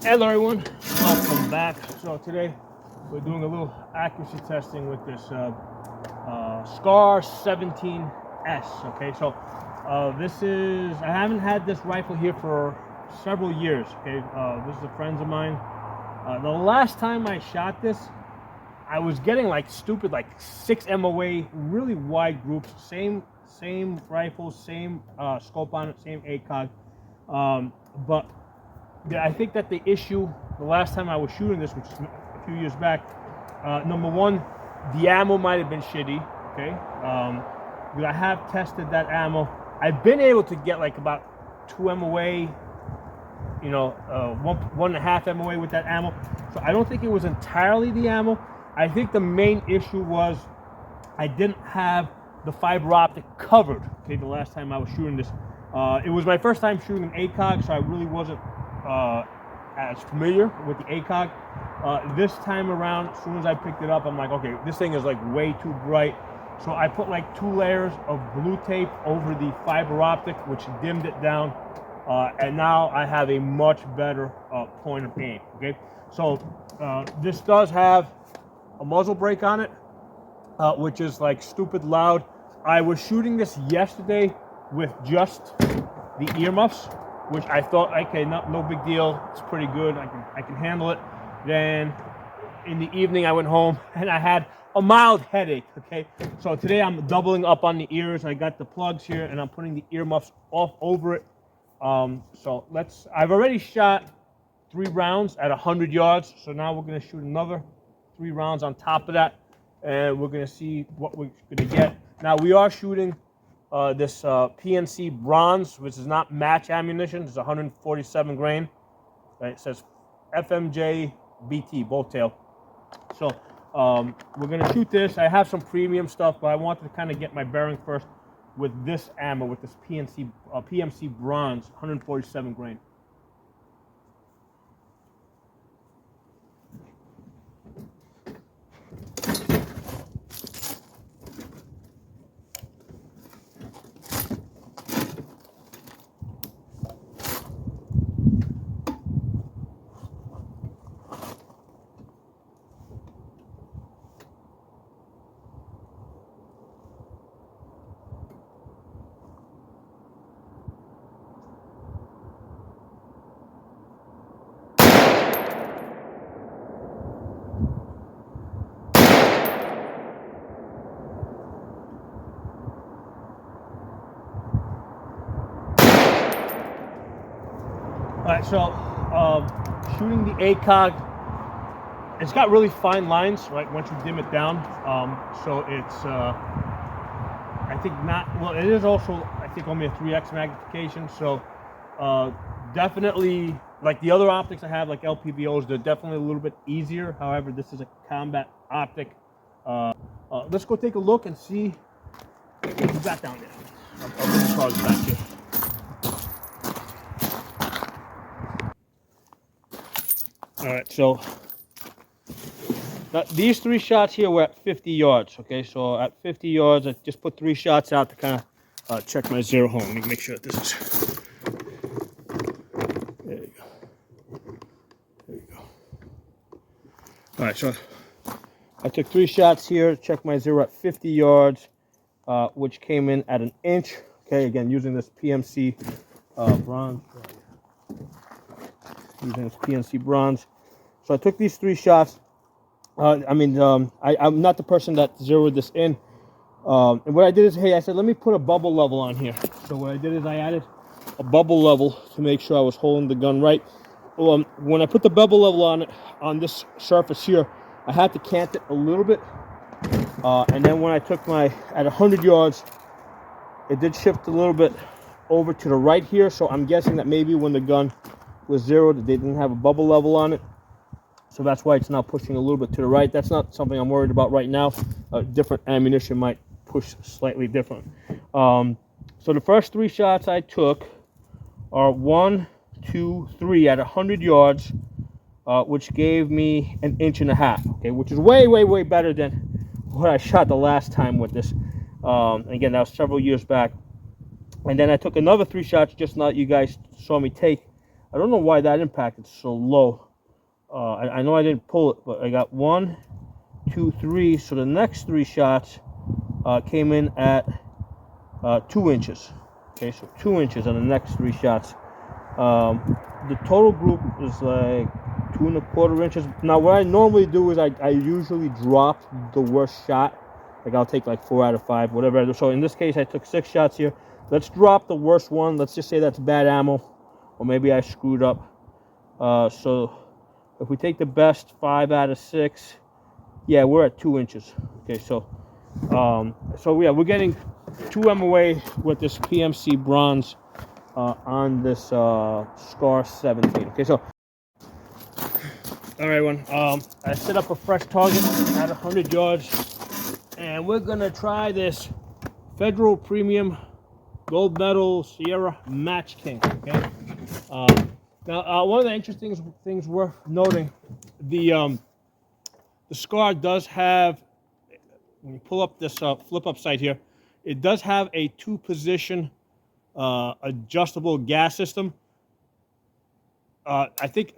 Hello everyone, welcome back. So today we're doing a little accuracy testing with this Scar 17S. Okay, so I haven't had this rifle here for several years. Okay, this is a friend of mine. The last time I shot this, I was getting like stupid, like 6 MOA, really wide groups, same rifle, same scope on it, same ACOG, but I think that the issue, the last time I was shooting this, which is a few years back, number one, the ammo might have been shitty, okay? Because I have tested that ammo. I've been able to get like about 2 MOA, you know, 1.5 MOA with that ammo. So I don't think it was entirely the ammo. I think the main issue was I didn't have the fiber optic covered, okay, the last time I was shooting this. It was my first time shooting an ACOG, so I really wasn't as familiar with the ACOG. This time around, as soon as I picked it up, I'm like, okay, this thing is like way too bright. So I put like 2 layers of blue tape over the fiber optic, which dimmed it down. And now I have a much better point of aim, okay? So this does have a muzzle brake on it, which is like stupid loud. I was shooting this yesterday with just the earmuffs, which I thought, okay, no big deal. It's pretty good. I can handle it. Then in the evening, I went home and I had a mild headache. Okay, so today I'm doubling up on the ears. I got the plugs here and I'm putting the earmuffs off over it. So I've already shot 3 rounds at 100 yards. So now we're gonna shoot another 3 rounds on top of that, and we're gonna see what we're gonna get. Now we are shooting this PNC bronze, which is not match ammunition. It's 147 grain. Right? It says FMJ BT, bolt tail. So we're gonna shoot this. I have some premium stuff, but I wanted to kind of get my bearing first with this ammo, with this PMC bronze, 147 grain. All right, so shooting the ACOG, it's got really fine lines, right, once you dim it down. So it's, I think not, well, it is also, I think, only a 3x magnification. So definitely, like the other optics I have, like LPVOs, they're definitely a little bit easier. However, this is a combat optic. Let's go take a look and see what we got down there. I'll bring the cards back here. All right, so now these 3 shots here were at 50 yards, okay? So at 50 yards, I just put 3 shots out to kind of check my zero home. Let me make sure that this is, there you go. There you go. All right, so I took 3 shots here to check my zero at 50 yards, which came in at 1 inch, okay? Again, using this PMC bronze. Using this PNC bronze. So I took these 3 shots. I'm not the person that zeroed this in. And what I did is, hey, I said, let me put a bubble level on here. So what I did is I added a bubble level to make sure I was holding the gun right. When I put the bubble level on it, on this surface here, I had to cant it a little bit. And then when I took at 100 yards, it did shift a little bit over to the right here. So I'm guessing that maybe when the gun was zeroed, they didn't have a bubble level on it, so that's why it's now pushing a little bit to the right. That's not something I'm worried about right now. Different ammunition might push slightly different. So the first 3 shots I took are 1, 2, 3 at 100 yards, which gave me 1.5 inches, okay, which is way better than what I shot the last time with this. Again, that was several years back. And then I took another 3 shots just now you guys saw me take I don't know why that impact is so low. I know I didn't pull it, but I got 1, 2, 3. So the next 3 shots came in at 2 inches. Okay, so 2 inches on the next 3 shots. The total group is like 2¼ inches. Now, what I normally do is I usually drop the worst shot. Like, I'll take like 4 out of 5, whatever. So in this case, I took 6 shots here. Let's drop the worst one. Let's just say that's bad ammo, or maybe I screwed up. So if we take the best 5 out of 6, yeah, we're at 2 inches. Okay, so yeah, we're getting 2 MOA with this PMC bronze on this Scar 17. Okay, so all right, everyone. I set up a fresh target at 100 yards, and we're gonna try this Federal Premium Gold Medal Sierra Match King. Okay. Now, one of the interesting things worth noting, the Scar does have, when you pull up this flip up sight here, it does have a 2-position adjustable gas system. I think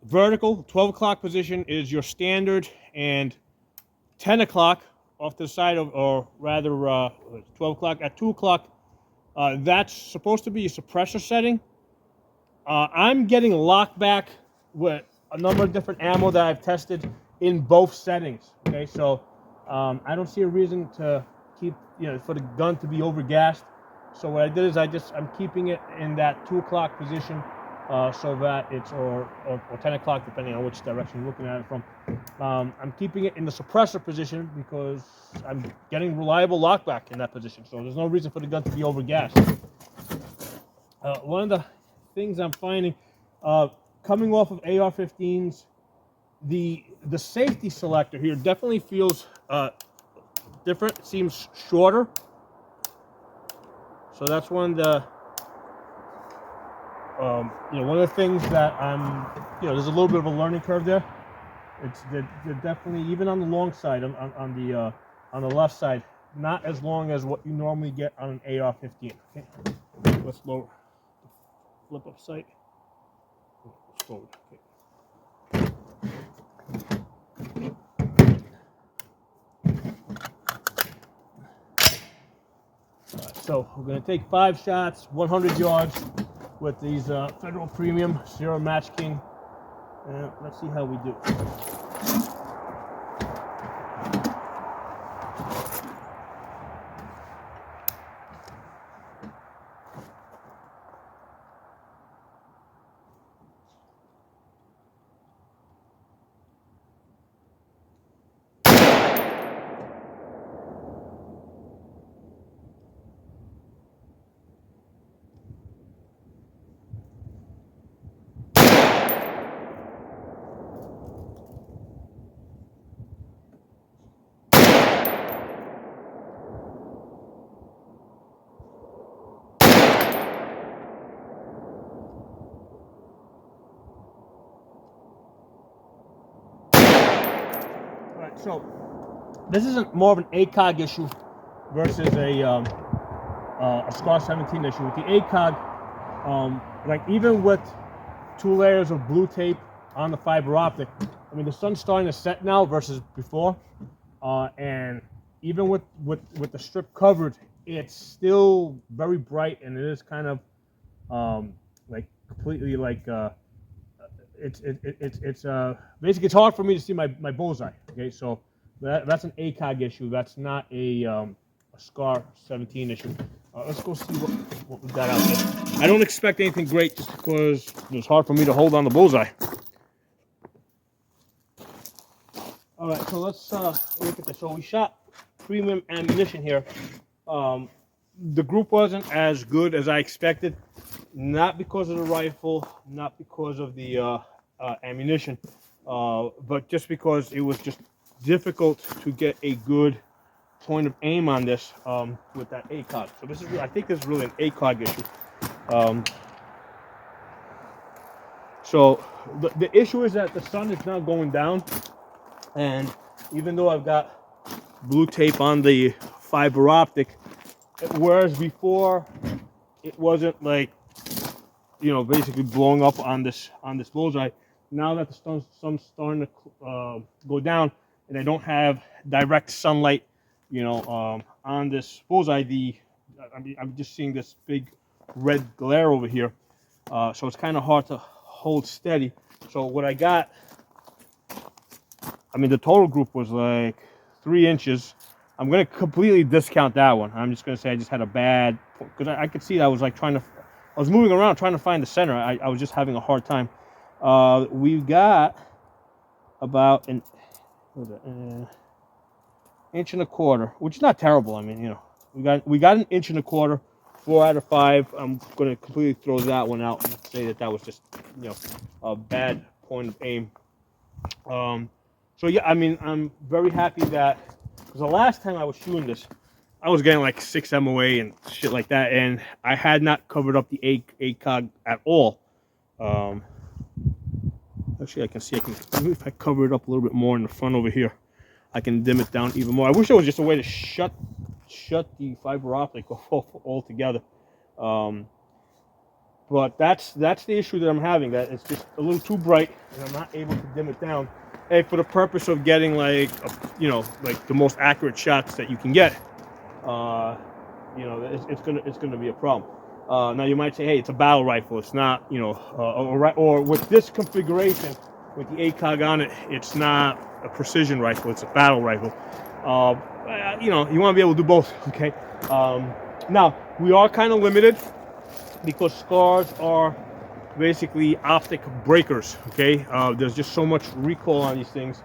vertical 12 o'clock position is your standard, and 10 o'clock off to the side of, or rather 12 o'clock at 2 o'clock, that's supposed to be a suppressor setting. I'm getting locked back with a number of different ammo that I've tested in both settings. Okay, so I don't see a reason to keep, for the gun to be overgassed. So what I did is I'm keeping it in that 2 o'clock position, so that it's or 10 o'clock, depending on which direction you're looking at it from. I'm keeping it in the suppressor position because I'm getting reliable lockback in that position. So there's no reason for the gun to be overgassed. One of the things I'm finding, coming off of AR-15s, the safety selector here definitely feels different. It seems shorter. So that's one of the one of the things that I'm, there's a little bit of a learning curve there. They're definitely, even on the long side, on the left side, not as long as what you normally get on an AR-15. Okay, let's lower the flip up sight. Forward. Okay. So we're going to take 5 shots, 100 yards with these Federal Premium Sierra Match King. Let's see how we do. So this isn't more of an Acog issue versus a Scar 17 issue. With the Acog, like even with 2 layers of blue tape on the fiber optic, I mean the sun's starting to set now versus before, and even with the strip covered, it's still very bright, and it is kind of like completely like it's basically it's hard for me to see my bullseye. Okay, so that's an Acog issue. That's not a Scar 17 issue. Let's go see what we got out there. I don't expect anything great just because it's hard for me to hold on the bullseye. All right, so let's look at this. So we shot premium ammunition here. The group wasn't as good as I expected, not because of the rifle, not because of the ammunition, but just because it was just difficult to get a good point of aim on this with that Acog. So this is, I think this is really an Acog issue. So the issue is that the sun is now going down, and even though I've got blue tape on the fiber optic, whereas before it wasn't like you know, basically blowing up on this bullseye. Now that the sun's starting to go down, and I don't have direct sunlight, you know, on this bullseye, I'm just seeing this big red glare over here. So it's kind of hard to hold steady. So what I got, I mean, the total group was like 3 inches. I'm going to completely discount that one. I'm just going to say I just had a bad, because I could see that I was like I was moving around trying to find the center. I was just having a hard time. We got about an inch and a quarter, which is not terrible. I mean, you know, we got an inch and a quarter, 4 out of 5. I'm going to completely throw that one out and say that was just, you know, a bad point of aim. So yeah, I mean, I'm very happy that, because the last time I was shooting this, I was getting like 6 MOA and shit like that, and I had not covered up the Acog at all. Actually, I can see, maybe if I cover it up a little bit more in the front over here, I can dim it down even more. I wish there was just a way to shut the fiber optic off altogether. But that's the issue that I'm having, that it's just a little too bright and I'm not able to dim it down. And for the purpose of getting like, you know, like the most accurate shots that you can get, you know, it's gonna be a problem. Now you might say, hey, it's a battle rifle. It's not, you know, or with this configuration, with the ACOG on it, it's not a precision rifle. It's a battle rifle. You know, you want to be able to do both. Okay. Now we are kind of limited because scars are basically optic breakers. Okay. There's just so much recoil on these things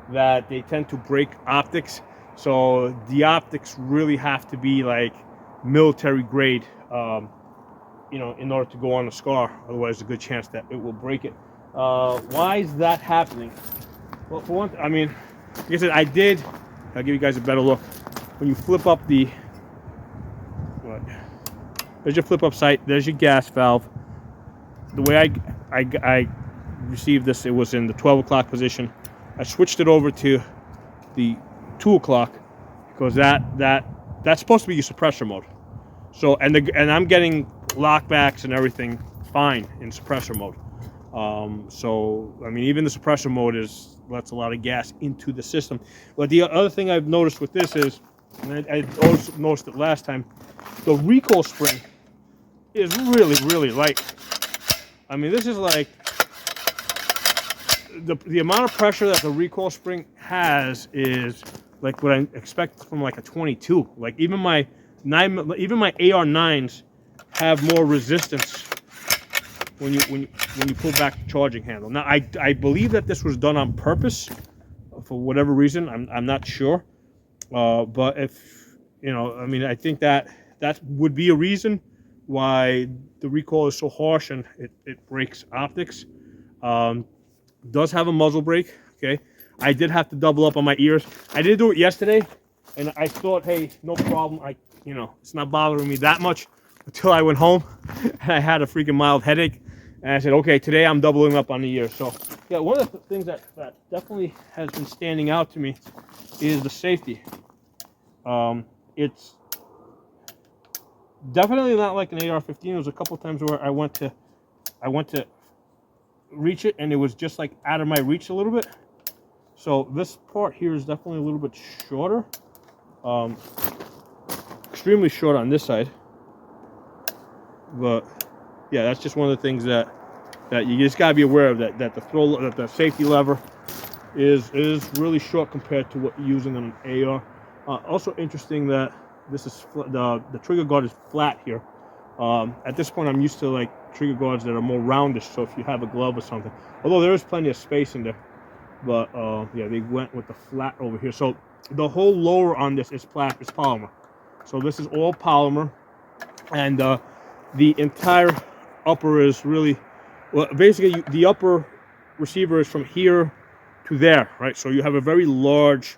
that they tend to break optics. So the optics really have to be like military grade, you know, in order to go on a scar. Otherwise, there's a good chance that it will break it. Why is that happening? Well, for one, I mean, like I said, I'll give you guys a better look. When you flip up the, there's your flip up sight, there's your gas valve. The way I received this, it was in the 12 o'clock position. I switched it over to the 2 o'clock because that's supposed to be your suppressor mode. So, and I'm getting lockbacks and everything fine in suppressor mode. So, I mean, even the suppressor mode lets a lot of gas into the system. But the other thing I've noticed with this is, and I also noticed it last time, the recoil spring is really, really light. I mean, this is like, the amount of pressure that the recoil spring has is like what I expect from like a 22. Like even my AR9s have more resistance when you pull back the charging handle. Now I believe that this was done on purpose for whatever reason. I'm not sure, but if you know, I mean, I think that would be a reason why the recoil is so harsh and it breaks optics. Does have a muzzle brake. Okay, I did have to double up on my ears. I did do it yesterday, and I thought, hey, no problem. You know, it's not bothering me that much until I went home and I had a freaking mild headache. And I said, okay, today I'm doubling up on the ears. So, yeah, one of the things that definitely has been standing out to me is the safety. It's definitely not like an AR-15. There was a couple times where I went to reach it and it was just like out of my reach a little bit. So this part here is definitely a little bit shorter. Extremely short on this side. But yeah, that's just one of the things that you just gotta be aware of, that the safety lever is really short compared to what you're using on an AR. Also interesting that this is the trigger guard is flat here. At this point, I'm used to like trigger guards that are more roundish. So if you have a glove or something, although there is plenty of space in there, but yeah, they went with the flat over here. So the whole lower on this is polymer. So this is all polymer, and the entire upper is really, well, basically the upper receiver is from here to there, right? So you have a very large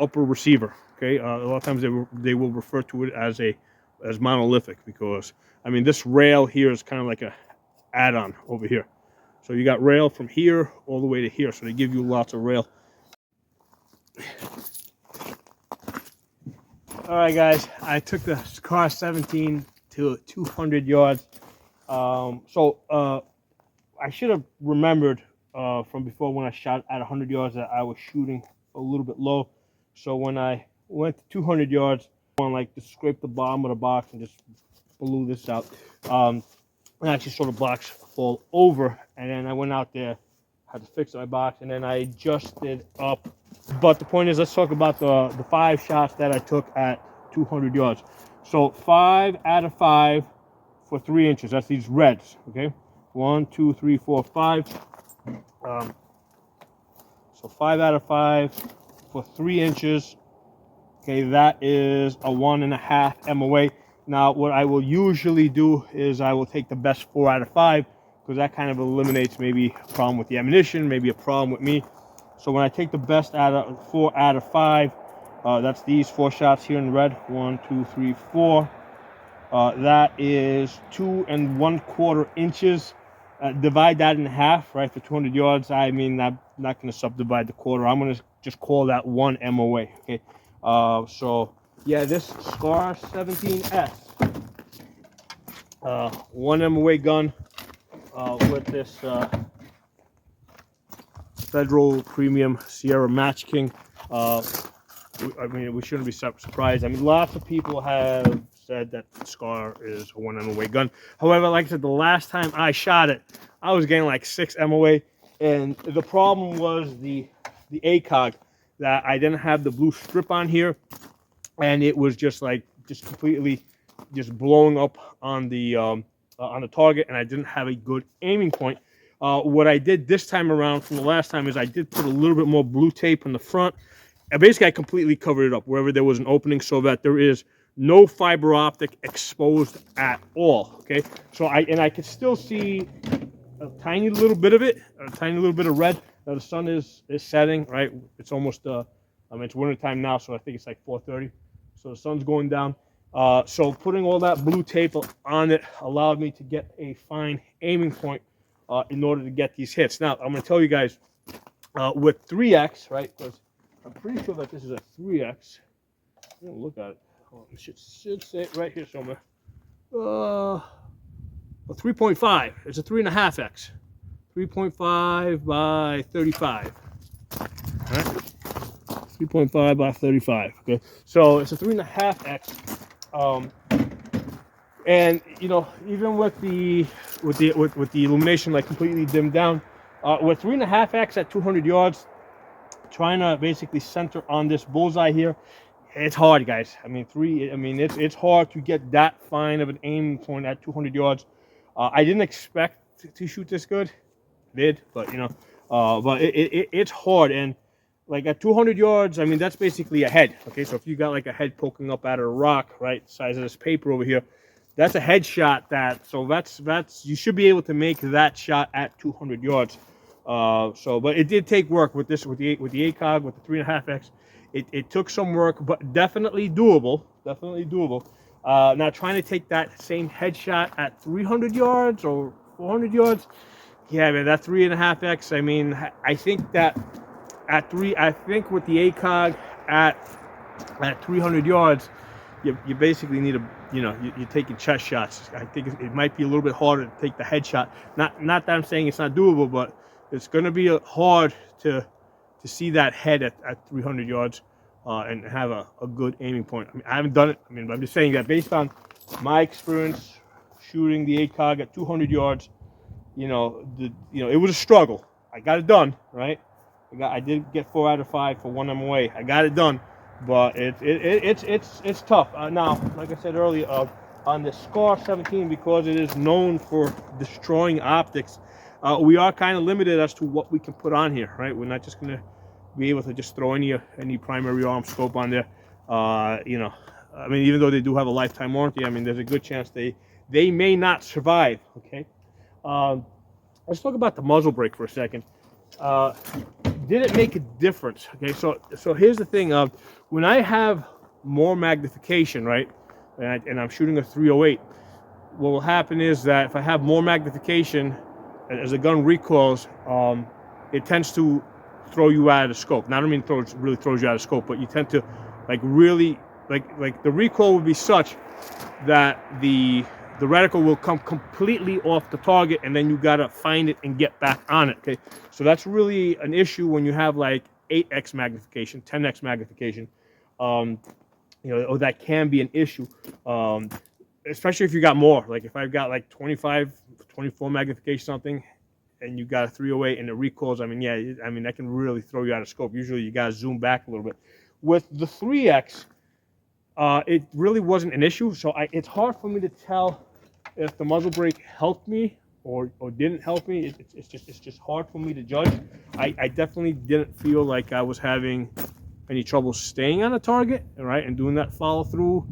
upper receiver. Okay, a lot of times they will refer to it as monolithic, because I mean this rail here is kind of like a add-on over here. So you got rail from here all the way to here, so they give you lots of rail. All right, guys, I took the car 17 to 200 yards. I should have remembered from before when I shot at 100 yards that I was shooting a little bit low. So when I went to 200 yards, I like to scrape the bottom of the box and just blew this out. And actually saw the box fall over, and then I went out there, had to fix my box, and then I adjusted up. But the point is, let's talk about the 5 shots that I took at 200 yards. So 5 out of 5 for 3 inches. That's these reds, okay? 1, 2, 3, 4, 5. So 5 out of 5 for 3 inches. Okay, that is a 1.5 MOA. Now, what I will usually do is I will take the best 4 out of 5 because that kind of eliminates maybe a problem with the ammunition, maybe a problem with me. So when I take the best out of 4 out of 5, that's these 4 shots here in red. 1, 2, 3, 4. That is 2 1/4 inches. Divide that in half, right, for 200 yards. I mean, I'm not going to subdivide the quarter. I'm going to just call that 1 MOA, okay? So, yeah, this Scar 17S, 1 MOA gun with this Federal Premium Sierra Match King. I mean, we shouldn't be surprised. I mean, lots of people have said that the Scar is a 1 MOA gun. However, like I said, the last time I shot it, I was getting like 6 MOA, and the problem was the Acog, that I didn't have the blue strip on here, and it was just completely blowing up on the target, and I didn't have a good aiming point. What I did this time around from the last time is I did put a little bit more blue tape on the front. And basically, I completely covered it up wherever there was an opening so that there is no fiber optic exposed at all, okay? So I could still see a tiny little bit of it, a tiny little bit of red. Now the sun is setting, right? It's almost, I mean, it's winter time now, so I think it's like 4:30. So the sun's going down. So putting all that blue tape on it allowed me to get a fine aiming point in order to get these hits. Now, I'm going to tell you guys, with 3X, right, because I'm pretty sure that this is a 3X. I'm going to look at it. Oh, it should say it right here somewhere. A 3.5. It's a 3.5X. 3.5 by 35. All right? 3.5 by 35. Okay, so it's a 3.5X. And you know, even with the illumination like completely dimmed down, with 3.5X at 200 yards, trying to basically center on this bullseye here, it's hard, guys. I mean, it's hard to get that fine of an aiming point at 200 yards. I didn't expect to shoot this good, did, but you know, but it's hard. And like at 200 yards, I mean, that's basically a head. Okay, so if you got like a head poking up out of a rock, right, size of this paper over here, that's a headshot. That's you should be able to make that shot at 200 yards. But it did take work with the Acog, with the 3.5X. It took some work, but definitely doable. Definitely doable. Now trying to take that same headshot at 300 yards or 400 yards, yeah, man, that 3.5X. I mean, I think that I think with the Acog at 300 yards, you basically need you're taking chest shots. I think it might be a little bit harder to take the headshot. Not that I'm saying it's not doable, but it's going to be hard to see that head at 300 yards and have a good aiming point. I mean, I haven't done it. I mean, I'm just saying that based on my experience shooting the Acog at 200 yards, it was a struggle. I got it done, right? I did get 4 out of 5 for 1 MOA. I got it done, but it's tough. Now, like I said earlier, on the Scar 17, because it is known for destroying optics, we are kind of limited as to what we can put on here, right? We're not just going to be able to just throw any primary arm scope on there. I mean, even though they do have a lifetime warranty, I mean, there's a good chance they may not survive, okay? Let's talk about the muzzle brake for a second. Did it make a difference? Okay, so here's the thing. When I have more magnification, right, and I'm shooting a 308, what will happen is that if I have more magnification, as the gun recoils, it tends to throw you out of the scope. Now, I don't mean really throws you out of scope, but you tend to like really like the recoil would be such that the the reticle will come completely off the target, and then you gotta find it and get back on it. Okay, so that's really an issue when you have like 8x magnification, 10x magnification. You know, or that can be an issue, especially if you got more. Like if I've got like 25, 24 magnification something, and you got a 308 and it recoils. I mean, yeah, I mean that can really throw you out of scope. Usually you gotta zoom back a little bit. With the 3x, it really wasn't an issue. So it's hard for me to tell if the muzzle brake helped me or didn't help me. It's just hard for me to judge. I definitely didn't feel like I was having any trouble staying on the target, right, and doing that follow through.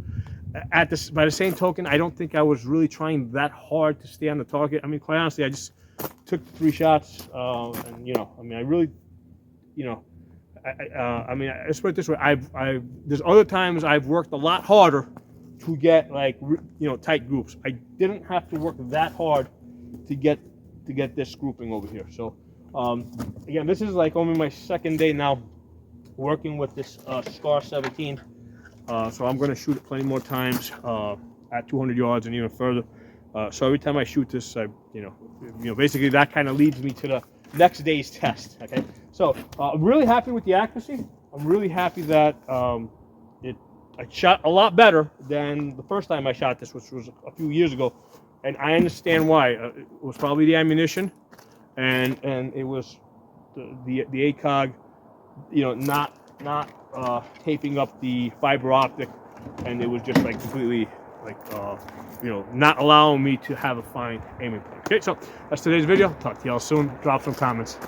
By the same token, I don't think I was really trying that hard to stay on the target. I mean, quite honestly, I just took the 3 shots, and you know, I mean, I really, you know, I mean, let's put it this way: there's other times I've worked a lot harder to get like you know tight groups. I didn't have to work that hard to get this grouping over here. So again, this is like only my second day now working with this Scar 17. So I'm going to shoot it plenty more times at 200 yards and even further. So every time I shoot this, you know, basically that kind of leads me to the next day's test. Okay, so I'm really happy with the accuracy. I'm really happy that I shot a lot better than the first time I shot this, which was a few years ago, and I understand why. It was probably the ammunition, and it was the Acog, you know, not taping up the fiber optic, and it was just like completely like you know, not allowing me to have a fine aiming point. Okay, so that's today's video. Talk to y'all soon. Drop some comments.